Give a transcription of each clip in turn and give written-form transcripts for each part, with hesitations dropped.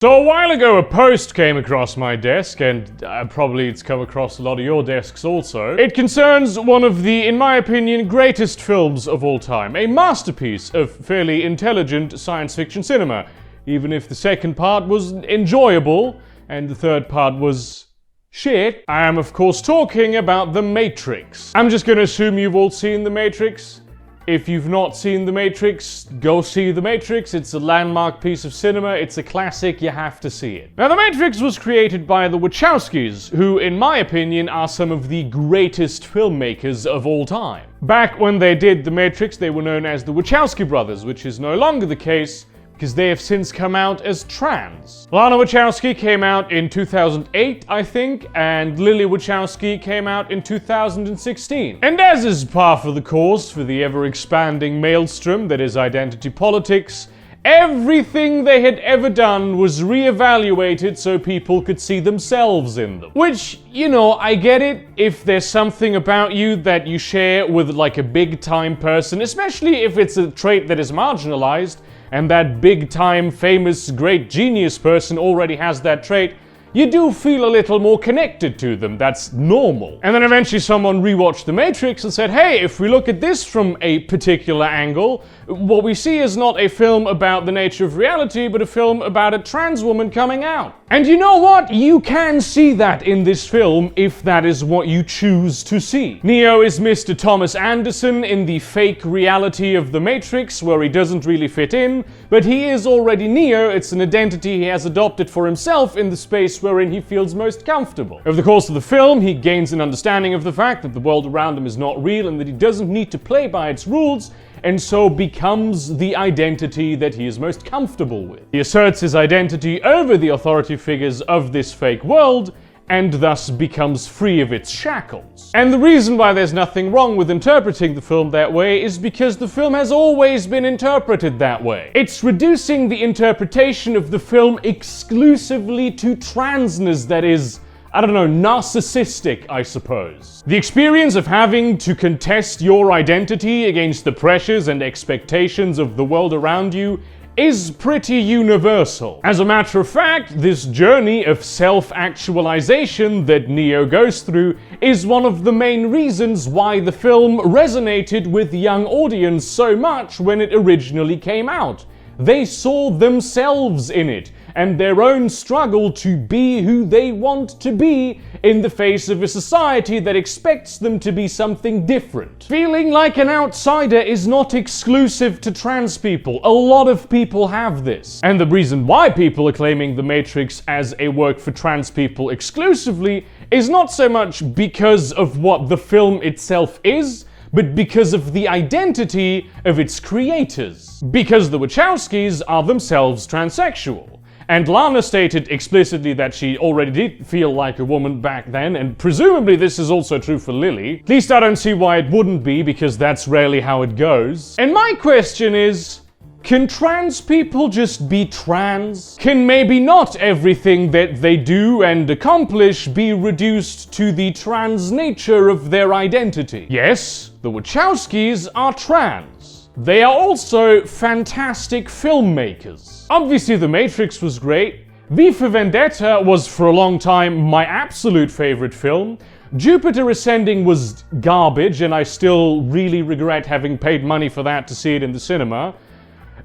So a while ago a post came across my desk, and probably it's come across a lot of your desks also. It concerns one of the, in my opinion, greatest films of all time. A masterpiece of fairly intelligent science fiction cinema. Even if the second part was enjoyable, and the third part was shit. I am of course talking about The Matrix. I'm just gonna assume you've all seen The Matrix. If you've not seen The Matrix, go see The Matrix. It's a landmark piece of cinema. It's a classic. You have to see it. Now, The Matrix was created by the Wachowskis, who, in my opinion, are some of the greatest filmmakers of all time. Back when they did The Matrix, they were known as the Wachowski brothers, which is no longer the case, because they have since come out as trans. Lana Wachowski came out in 2008, I think, and Lily Wachowski came out in 2016. And as is par for the course for the ever-expanding maelstrom that is identity politics, everything they had ever done was re-evaluated so people could see themselves in them. Which, you know, I get it if there's something about you that you share with like a big-time person, especially if it's a trait that is marginalized, and that big-time, famous, great genius person already has that trait, you do feel a little more connected to them. That's normal. And then eventually someone rewatched The Matrix and said, hey, if we look at this from a particular angle, what we see is not a film about the nature of reality, but a film about a trans woman coming out. And you know what? You can see that in this film if that is what you choose to see. Neo is Mr. Thomas Anderson in the fake reality of The Matrix, where he doesn't really fit in, but he is already Neo. It's an identity he has adopted for himself in the space wherein he feels most comfortable. Over the course of the film, he gains an understanding of the fact that the world around him is not real and that he doesn't need to play by its rules, and so becomes the identity that he is most comfortable with. He asserts his identity over the authority figures of this fake world, and thus becomes free of its shackles. And the reason why there's nothing wrong with interpreting the film that way is because the film has always been interpreted that way. It's reducing the interpretation of the film exclusively to transness that is, I don't know, narcissistic, I suppose. The experience of having to contest your identity against the pressures and expectations of the world around you is pretty universal. As a matter of fact, this journey of self-actualization that Neo goes through is one of the main reasons why the film resonated with the young audience so much when it originally came out. They saw themselves in it, and their own struggle to be who they want to be in the face of a society that expects them to be something different. Feeling like an outsider is not exclusive to trans people. A lot of people have this. And the reason why people are claiming The Matrix as a work for trans people exclusively is not so much because of what the film itself is, but because of the identity of its creators. Because the Wachowskis are themselves transsexual. And Lana stated explicitly that she already did feel like a woman back then, and presumably this is also true for Lily. At least I don't see why it wouldn't be, because that's rarely how it goes. And my question is, can trans people just be trans? Can maybe not everything that they do and accomplish be reduced to the trans nature of their identity? Yes, the Wachowskis are trans. They are also fantastic filmmakers. Obviously, The Matrix was great. V for Vendetta was for a long time my absolute favorite film. Jupiter Ascending was garbage, and I still really regret having paid money for that to see it in the cinema.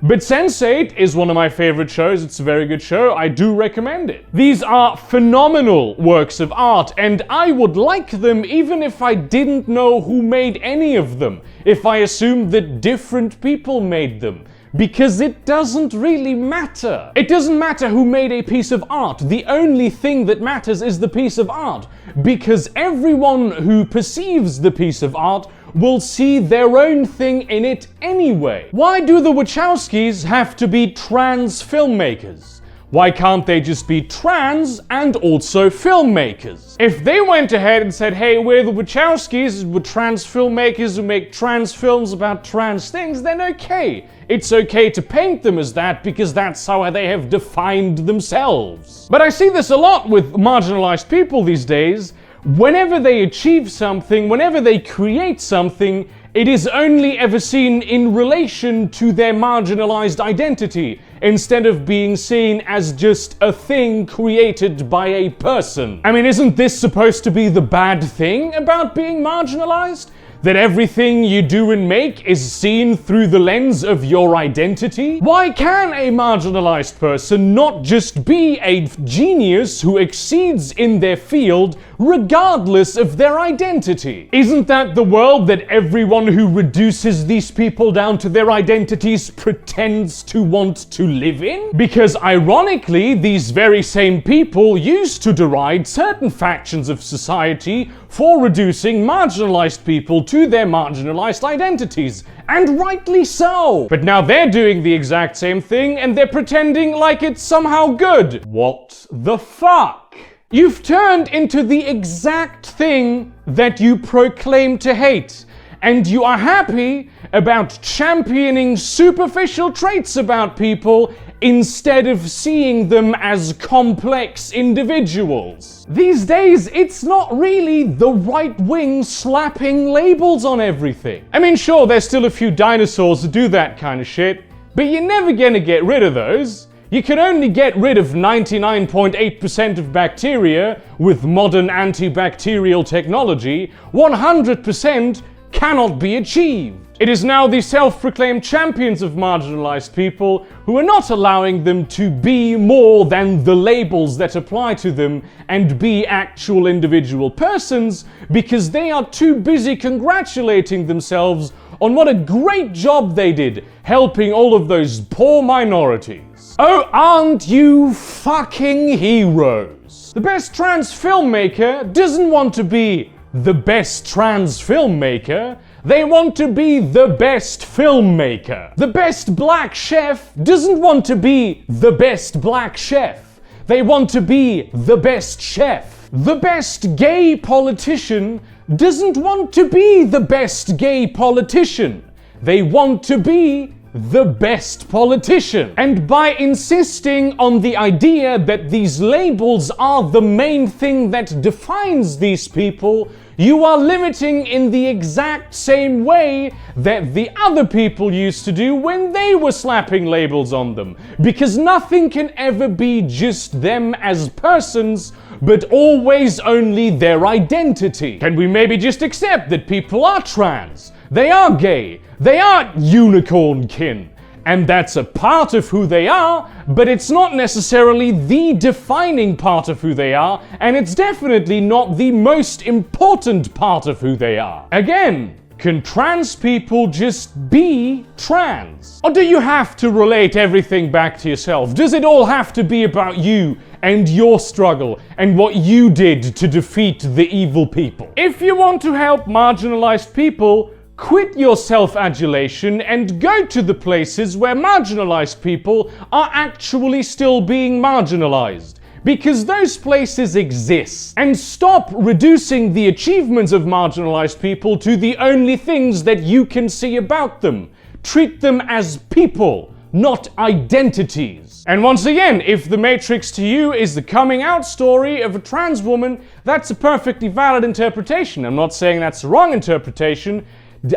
But Sense8 is one of my favorite shows. It's a very good show. I do recommend it. These are phenomenal works of art, and I would like them even if I didn't know who made any of them, if I assumed that different people made them. Because it doesn't really matter. It doesn't matter who made a piece of art. The only thing that matters is the piece of art. Because everyone who perceives the piece of art will see their own thing in it anyway. Why do the Wachowskis have to be trans filmmakers? Why can't they just be trans and also filmmakers? If they went ahead and said, hey, we're the Wachowskis, we're trans filmmakers who make trans films about trans things, then okay. It's okay to paint them as that because that's how they have defined themselves. But I see this a lot with marginalized people these days. Whenever they achieve something, whenever they create something, it is only ever seen in relation to their marginalized identity. instead of being seen as just a thing created by a person. I mean, isn't this supposed to be the bad thing about being marginalized? That everything you do and make is seen through the lens of your identity? Why can a marginalized person not just be a genius who exceeds in their field regardless of their identity? Isn't that the world that everyone who reduces these people down to their identities pretends to want to live in? Because ironically, these very same people used to deride certain factions of society for reducing marginalized people to their marginalized identities, and rightly so. But now they're doing the exact same thing and they're pretending like it's somehow good. What the fuck? You've turned into the exact thing that you proclaim to hate, and you are happy about championing superficial traits about people instead of seeing them as complex individuals. These days, it's not really the right wing slapping labels on everything. I mean, sure, there's still a few dinosaurs that do that kind of shit, but you're never gonna get rid of those. You can only get rid of 99.8% of bacteria with modern antibacterial technology. 100% cannot be achieved. It is now the self-proclaimed champions of marginalized people who are not allowing them to be more than the labels that apply to them and be actual individual persons because they are too busy congratulating themselves on what a great job they did helping all of those poor minorities. Oh, aren't you fucking heroes? The best trans filmmaker doesn't want to be the best trans filmmaker. They want to be the best filmmaker. The best black chef doesn't want to be the best black chef. They want to be the best chef. The best gay politician doesn't want to be the best gay politician. They want to be the best politician. And by insisting on the idea that these labels are the main thing that defines these people, you are limiting in the exact same way that the other people used to do when they were slapping labels on them. Because nothing can ever be just them as persons, but always only their identity. Can we maybe just accept that people are trans? They are gay. They are unicorn-kin. And that's a part of who they are, but it's not necessarily the defining part of who they are, and it's definitely not the most important part of who they are. Again, can trans people just be trans? Or do you have to relate everything back to yourself? Does it all have to be about you and your struggle and what you did to defeat the evil people? If you want to help marginalized people, quit your self-adulation and go to the places where marginalized people are actually still being marginalized. Because those places exist. And stop reducing the achievements of marginalized people to the only things that you can see about them. Treat them as people, not identities. And once again, if The Matrix to you is the coming out story of a trans woman, that's a perfectly valid interpretation. I'm not saying that's the wrong interpretation.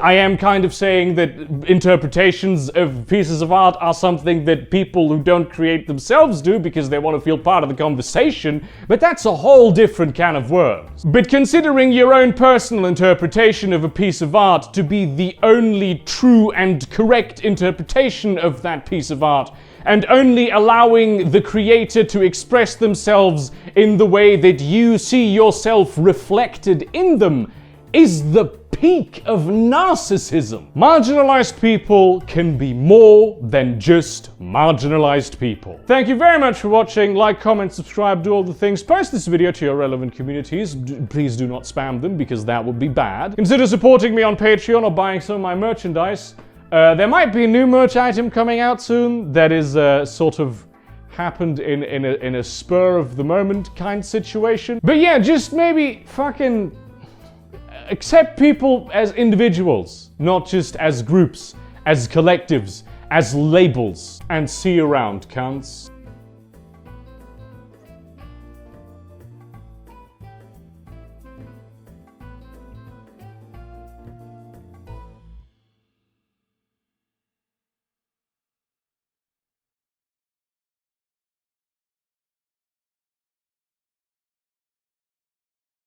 I am kind of saying that interpretations of pieces of art are something that people who don't create themselves do because they want to feel part of the conversation, but that's a whole different can of worms. But considering your own personal interpretation of a piece of art to be the only true and correct interpretation of that piece of art, and only allowing the creator to express themselves in the way that you see yourself reflected in them, is the peak of narcissism. Marginalized people can be more than just marginalized people. Thank you very much for watching. Like, comment, subscribe, do all the things. Post this video to your relevant communities. Please do not spam them because that would be bad. Consider supporting me on Patreon or buying some of my merchandise. There might be a new merch item coming out soon that is sort of happened in a spur of the moment kind situation. But yeah, just maybe fucking accept people as individuals, not just as groups, as collectives, as labels. And see you around, cunts.